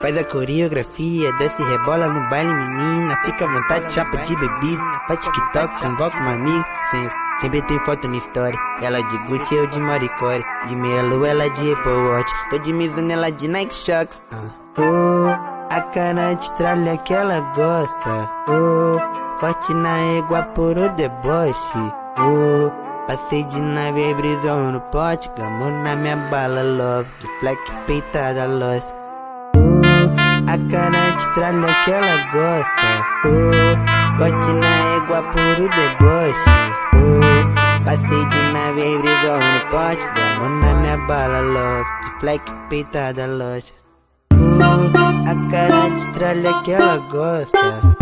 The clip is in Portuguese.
Faz a coreografia, desce e rebola no baile, menina. Fica à vontade, chapa de bebida. Faz TikTok, convoca uma amiga. Sempre tem foto na história. Ela de Gucci, eu de Maricore. De meia lua, ela de Apple Watch. Tô de Mizuno, ela de Nike Shox. A cara de tralha que ela gosta. Corte na égua por o deboche. Passei de nave, brisou no pote. Gamou na minha bala, love. De fleck, peitada, lost. A cara de tralha que ela gosta. Corte na égua por o deboche. Passei de nave, brisou no pote. Gamou na minha bala, love. De fleck, peitada, lost. A cara de tralha que ela gosta.